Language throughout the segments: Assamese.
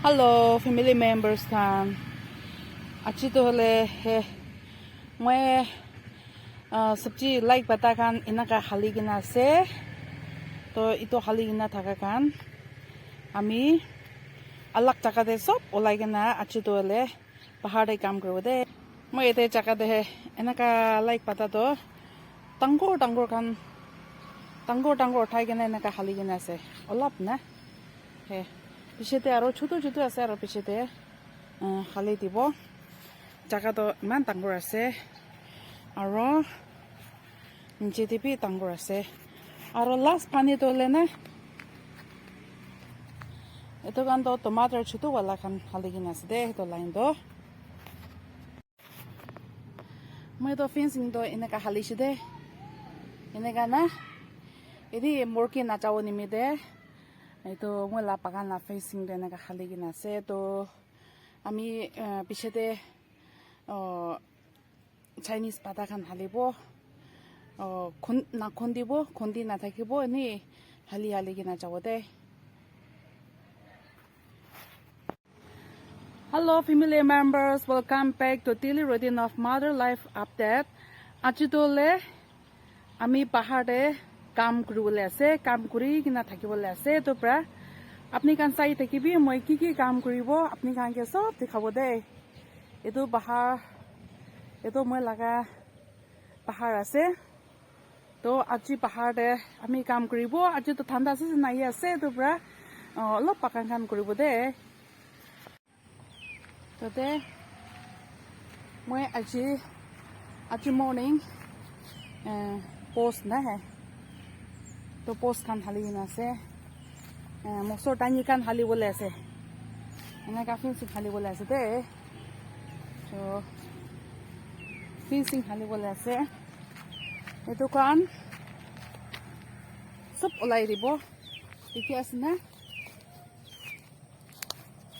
Hello, family members kan. Achi to hole he moi sabji like bata kan inaka hali gina ase. To ito hali gina thaka kan ami alak jaka de sob olai gina achi to hole bahar de kam karo de. Moi ete jaka de inaka like bata to tangor kan tangor thai gina inaka hali gina ase. Olap na he পিছেতে আৰু ছোট আছে আৰু পিছেতে খালি দিব জায়গাটো ইমান ডাঙৰ আছে আৰু নিচেতে বি ডাঙৰ আছে আৰু লাষ্ট পানীটো হলে না এটো কানটো টমাটাৰ ছোট वाला খান খালি কিনা আছে দে তো লাইনটো মই তো ফেন্সিং তো এনেকা হালিছে দে এনেকা না এদি মৰকি নাচাও নিমিদে itu moi la pagan la facing de na khali gina se to ami pichete Chinese pata khan halibo khondibo khondi na thakibo ni hali gina jawode. Hello family members, welcome back to daily routine of mother life update. Ajitole ami pahade কাম কৰিবলৈ আছে কাম কৰি কিনা থাকিবলৈ আছে তো প্ৰা আপুনি কান চাই থাকিবি মই কি কাম কৰিব আপুনি কানকে সব দেখাব দে এটো পাহাৰ এটো মই লাগা পাহাৰ আছে তো আজি পাহাৰতে আমি কাম কৰিব আজি তো ঠাণ্ডা আছে নাই আছে তো প্ৰা অলপ পাকান কাম কৰিব দে ততে মই আজি মৰ্নিং পোষ্ট না হে তো পোস্ট খান হালি কিনা আছে মছৰ টাঙি কান হালিবলৈ আছে এনেকা ফিন্সিং হালিবলৈ আছে দে তো ফিন্সিং হালিবলৈ আছে এইটো কান সব ওলাই দিব দেখি আছে না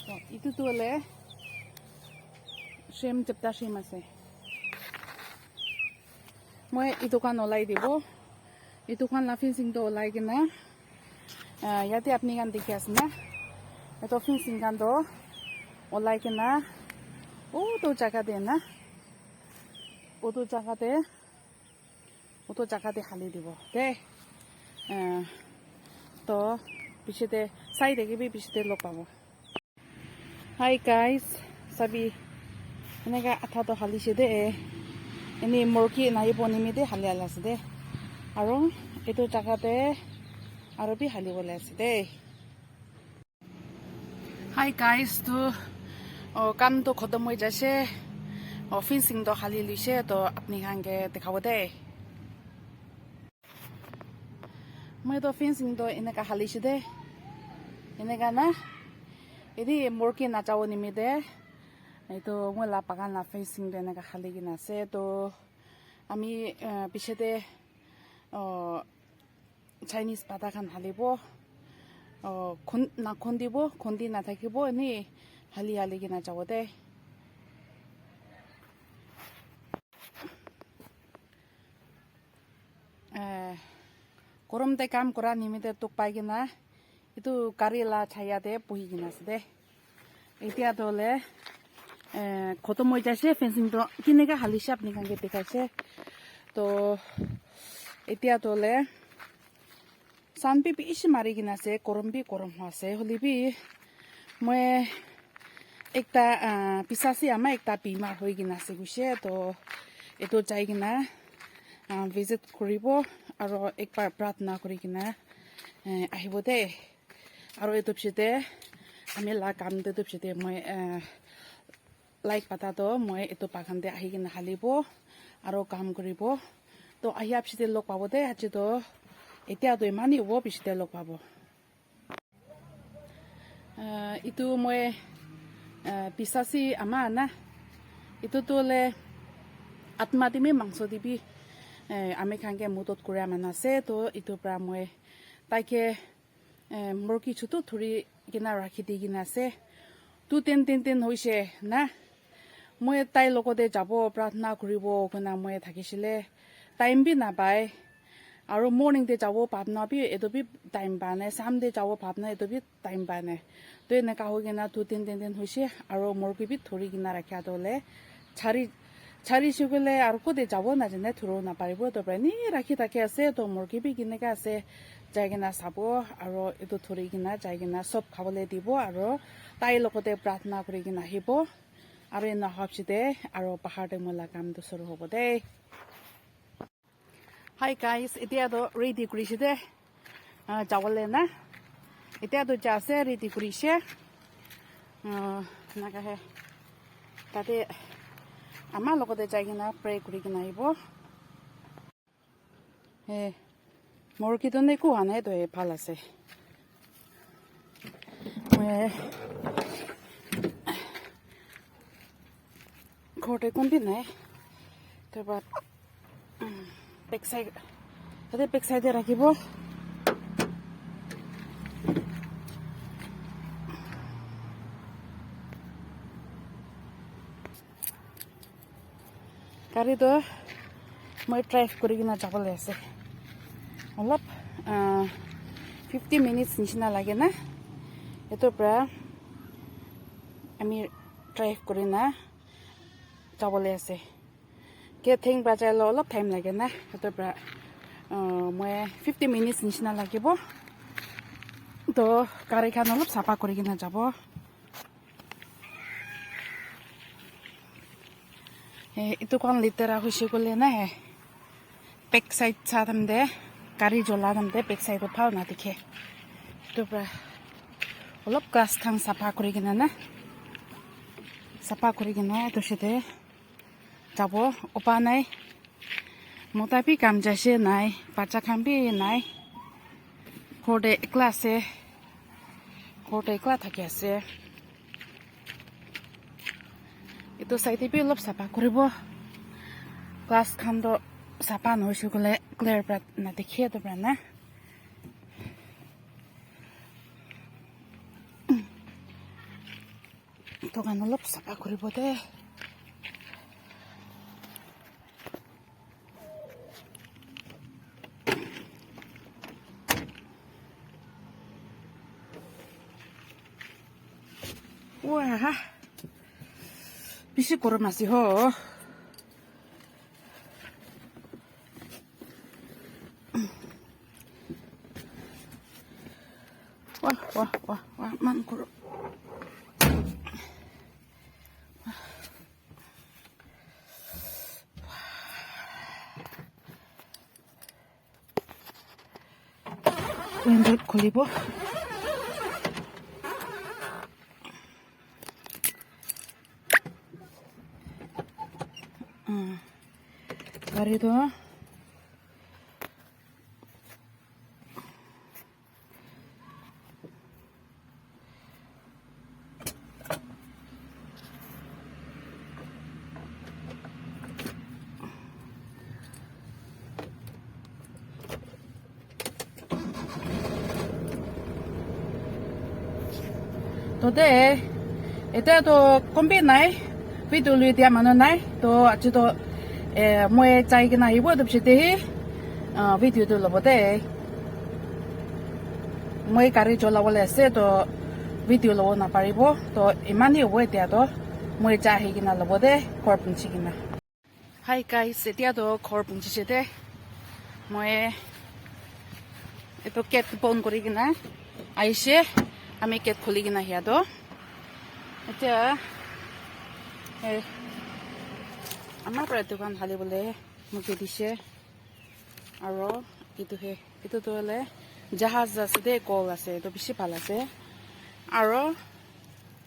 তো ইটোতো হলে শ্ৰেম চেপ্তা শ্ৰেম আছে মই ইটো কান ওলাই দিব itu kan la fencing do lai gina yate apni kan dekhi asna eto fencing kan do olai gina to jaga de na to jaga de hali dibo de to pichete side ke bi pichete lok pabo. Hi guys sabi enega atha to hali se de eni morki nai boni mi de hali ala se de আৰু এটো জায়গাতে আৰু বি হালিবলৈ আছে দে হাই গাইস তো কামটো খতম হৈ যাইছে ফিনিশিং তো হালি লিছে তো আপনি কানকে দেখাব দে মই তো ফিনিশিং তো এনেকা হালিছে দে এনেকা না এদি মৰকি নাচাও নিমিদে এইটো মই লা পাগান লা ফিনিশিং তো এনেকা হালি কিনা আছে তো আমি পিছতে Chinese pata khan halibo khondibo khondi na thakibo ni hali gina jawode korom de kam kora nimite tok pai gina itu karila chaya de puhi gina sde etia dole khotom hoi jaise fencing to kinega hali shap ni kange dekaise to এতিয়া তোলে সানপি ইস মারি কিনা আছে গরম আছে হলিবি মই একটা পিসাসি আমা একটা বিমার হই কিনা আছে গুছে তো এটো যাই কিনা ভিজিট করিব আর একবার প্রার্থনা করি কিনা আহিব দে আর এটো পিছতে আমি লা কাম দে তো পিছতে মই লাইক পাতা তো মই এটো বাগান দে আহি কিনা হালিব আর কাম করিব তো আহিয়া পিছতে লগ পাব দে আজি তো এতিয়া তো ইমানই হ'ব পিছতে লগ পাব ইটো মই পিছাচি আমাৰ না ইটো তোলে আত্মা দিমি মাংস দিবি আমি খানকে মুদত কৰা মানুহ আছে তো ইটোৰ পৰা মই তাইকে মুৰ্গী ছুটো ধৰি কিনা ৰাখি দি কিনা আছে তো তেন হৈছে না মই তাইৰ লগতে যাব প্ৰাৰ্থনা কৰিব কিনা মই থাকিছিলে টাইম বি নাপায় আৰু মৰ্নিং দে যাব ভাবনা বি এটো বি টাইম পানে সামদে যাব ভাবনা এটো বি টাইম পানে তো এনেকা হৈ কিনা 2-3 দিন হৈছে আৰু মুৰ্গী বি ধৰি কিনা ৰাখা দলে চাৰি চুগলে আৰু কোতে যাব নাজানে ধৰো নাপাৰিব তো প্ৰাণী ৰাখি থাকে আছে তো মুৰ্গী বি কিনেকা আছে যাই কিনা চাব আৰু এটো ধৰি কিনা যাই কিনা সব খাবলৈ দিব আৰু তাইৰ লগতে প্ৰাৰ্থনা কৰি কিনা আহিব আৰু এনে হপচিতে আৰু পাহাৰতে মলা কামটো শুৰু হ'ব দে Hi guys, এতিয়া ready কৰিছে দে যাবলে না এতিয়া যাছে ready কৰিছে নাকাহে তাতে আমাৰ লগতে যাই কিনা প্ৰে কৰি কিনা আহিব মুৰ্গীটো একো হোৱা নাই তো ভাল আছে ঘৰতে কোনবি নাই তাৰপৰা বেক সাইডে ৰাখিব গাড়ীটো মই ড্ৰাইভ কৰি কিনা যাবলৈ আছে অলপ 50 মিনিটছ নিচিনা লাগে না এইটোৰ পৰা আমি ড্ৰাইভ কৰি না যাবলৈ আছে Getting বাজাইলে অলপ টাইম লাগে না এইটোৰ পৰা মই 50 মিনিটছ নিচিনা লাগিব তো গাড়ীখন অলপ চাফা কৰি কিনা যাব এইটো কোন লিটাৰা হৈছে গ'লে না বেক সাইড চাম দে গাড়ী জ্বলা দাম দে বেক সাইডত ভাল নাদেখে এইটোৰ পৰা অলপ গাছ খান চাফা কৰি কিনা না চাফা কৰি কিনা এইটো সিতে যাব উপায় নাই মতা বি কাম যাইছে নাই বাচ্চা খান বি নাই ঘৰতে একলা আছে ঘৰতে একলা থাকি আছে এইটো চাইডে বি অলপ চাফা কৰিব গ্লাছ খানটো চাফা নহৈছে গ'লে ক্লিয়াৰ পৰা নাদেখে এইটো পৰা না এইটো কাৰণে অলপ চাফা কৰিব দে Wah, bisa kurang masih ho. Wah, man kurang. Lanjut kulibo. Hari itu today itu kombi nai video lu dia mana nai to aja to মই যাই কিনা আহিব তাৰপিছতে ভিডিঅ'টো ল'ব দেই মই গাড়ী চলাবলৈ আছে তো ভিডিঅ' ল'ব নাপাৰিব তো ইমানেই হ'ব এতিয়াতো মই যাই আহি কিনা ল'ব দেই ঘৰ পুঞ্চি কিনা হাই গাইছ এতিয়াতো ঘৰ পুঞ্চিছে দে মই এইটো কেট বন্ধ কৰি কিনা আহিছে আমি কেট খুলি কিনা সিয়াতো এতিয়া আমাৰ পৰা দোকান হালিবলৈ মোক দিছে আৰু এইটোতো হ'লে জাহাজ আছে দে কল আছে এইটো বেছি ভাল আছে আৰু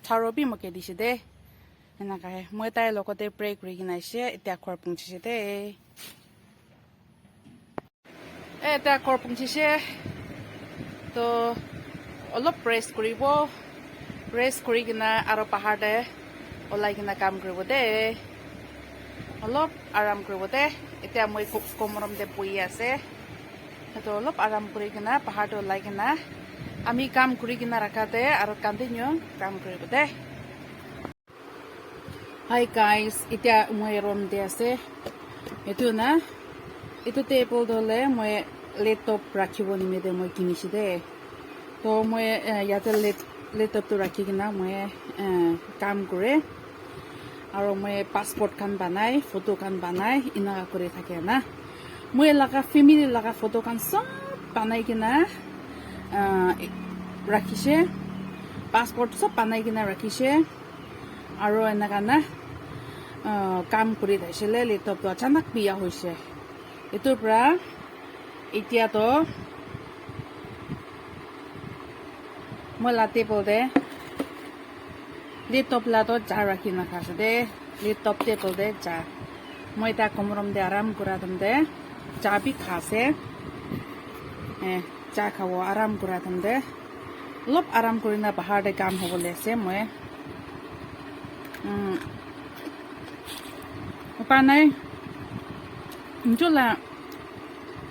থাৰো বি মোক দিছে দে এনেকাহে মই তাইৰ লগতে প্ৰে কৰি কিনে আহিছে এতিয়া ঘৰ পুঞ্চিছে দে এতিয়া ঘৰ পুঞ্চিছে তো অলপ ৰেষ্ট কৰিব ৰেষ্ট কৰি কিনে আৰু পাহাৰতে ওলাই কিনে কাম কৰিব দে অলপ আৰাম কৰিব দে এতিয়া মই কমৰম দে বহি আছে সেইটো অলপ আৰাম কৰি কিনা পাহাৰটো ওলাই কিনা আমি কাম কৰি কিনা ৰাখাতে আৰু কণ্টিনিউ কাম কৰিব দে হাই গাইজ এতিয়া মই ৰুম দে আছে এইটো না এইটো টেবল হ'লে মই laptop rakhibo nimide moi kinishide to moi yate laptop to rakhikina moi kaam kore aro moi passport kan banai photo kan banai ina kore thake na moi laga family laga photo kan sob banai kina rakhishe passport sob banai kina rakhishe aro enaga na কাম কৰি দিছিলে লেপটপটো অচানক বিয়া হৈছে এটোৰ পৰা এতিয়াতো মই লাতে পদে লেপটপ লাতো যা ৰাখি নাখাছে দে লেপটপ টেবল দে যা মই তা কমৰম দে আৰাম কৰা দম দে যা বি খাছে যা খাব আৰাম কৰা দম দে অলপ আৰাম কৰি না বাহাৰ দে কাম হ'ব লৈছে মই panai njola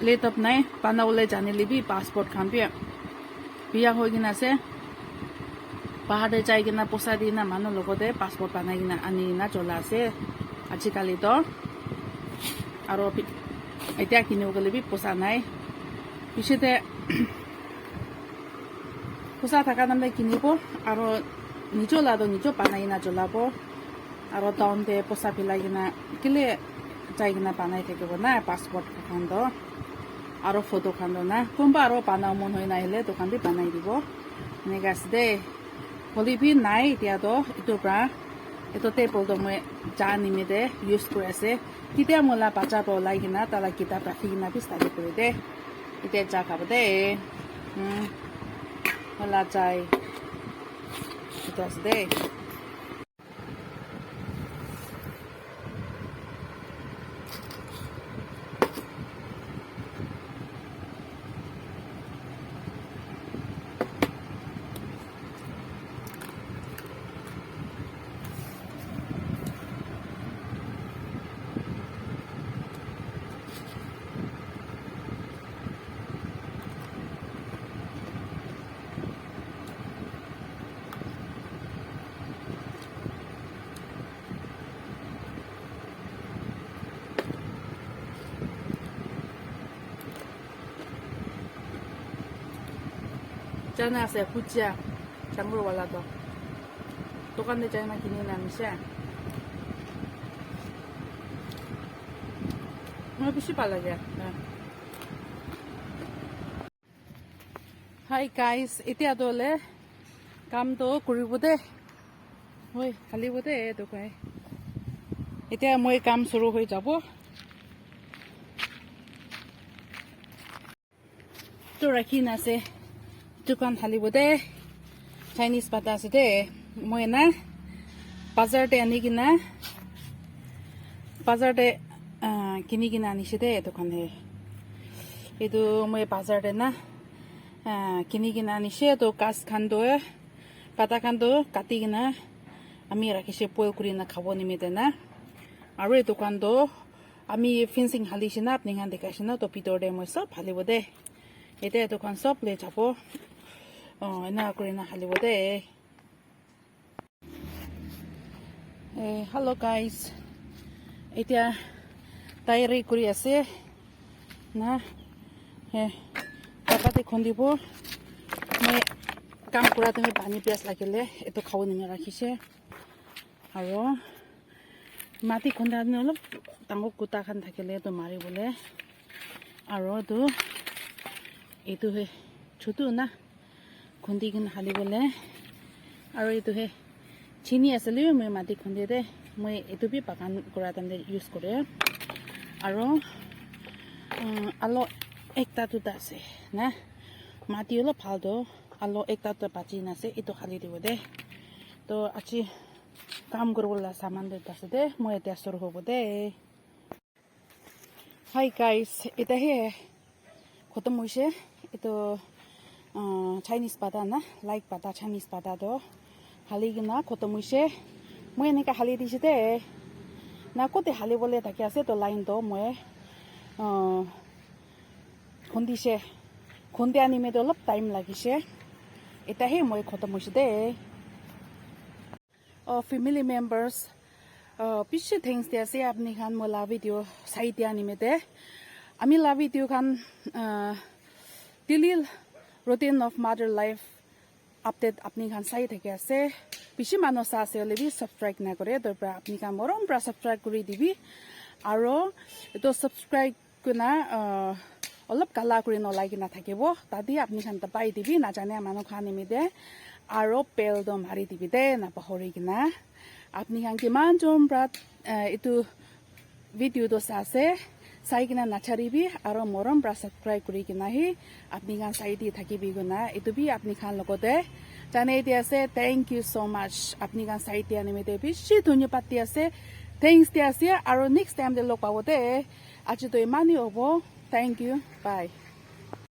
laptop nai panawle jane libi passport khan biya hoigina se pahade jaigina posa dina manu logode passport panagina ani na jola se ajikali to aro etia kinogole bi posa nai bishete posa thaka namde kinibo aro nijola do nijo panagina jolabo aro down de posa pilagina kile jaigina panai thekebo na passport khan do aro photo khan do na kumba aro pana mon hoi na hele dokan bi panai dibo negas de holibi nai tia do itu pra eto table do moi ja nimide use kore ase kitia mola bacha bo lagina tala kitab rakhina bi study kore de ite ja khabo de mola jai itu ase de Jana se puja changro wala do dokan de jana kini na misha mo bishi palage Hi guys etia dole kam to kuribo de hoi khalibo de to kai etia moi kam shuru hoi jabo to rakhina se dukan halibo de Chinese pata ase de moi na bazar de ani gina bazar de kini gina ani se de dukan he edu moi bazar de na kini gina ani se to kas khan do pata khan do kati gina ami rakise poil kuri na khabo nimite na aro e dukan do ami fencing hali sina apni khan dekashina to pitor de moi sob halibo de ete dukan sob le jabo ena kurina halibo de hello guys etia tayari kuri ase na tapate khondibo me kam kura tumi pani pias lagile eto khabo nime rakhise aro mati khonda ne olop tango kuta khan thakile to mari bole aro to etu he chotu na khondi kin hali bole aro etu he chini asale moi mati khondi de moi etu bi bagan kura tamde use kore aro alo ekta tu ase na mati olo phaldo alo ekta tu bachi na se etu khali dibo de to achi काम करबोला सामान दे तासे दे moi eta suru hobo de Hi guys eta he khotom hoise eto Chinese pata na like pata Chinese pata do hali gina khotom hoise moi eneka hali dise de na kote hali bole taki ase to line do moi khondise khonde ani me do lop time lagise eta he moi khotom hoise de family members piche things there say apni khan mola video sai dia ni me de আমি লা video Khan daily routine of mother life update আপনি খান চাই থাকে আছে বেছি মানুহ চা আছে হলে বি সাবস্ক্রাইব না করে তোর পৰা আপনি খান মৰম পৰা সাবস্ক্ৰাইব কৰি দিবি আৰু এটো সাবস্ক্ৰাইব কোনা অলপ কালা কৰি নলাই কিনা থাকিব তাদি আপনি খান তা পাই দিবি না জানে মানুহ খান নিমিদে আৰু পেল দ মাৰি দিবি দে না পাহৰি কিনা আপনি খান কিমান জন পৰা এটো ভিডিও তো আছে চাই কিনা নাচাৰিবি আৰু মৰম পৰা সাবস্ক্ৰাইব কৰি কিনা হি আপনি খান চাই দি থাকিবি গুনা এটো বি আপনি খান লগতে জানে দিয়া আছে থ্যাংক ইউ সো মাচ আপনি খান চাই দিয়া নিমিতে বেছি ধন্যবাদ দিয়া আছে থ্যাংকস দিয়া আছে আৰু নেক্সট টাইম দে লগ পাব দে আজি তো ইমানেই হ'ব থ্যাংক ইউ বাই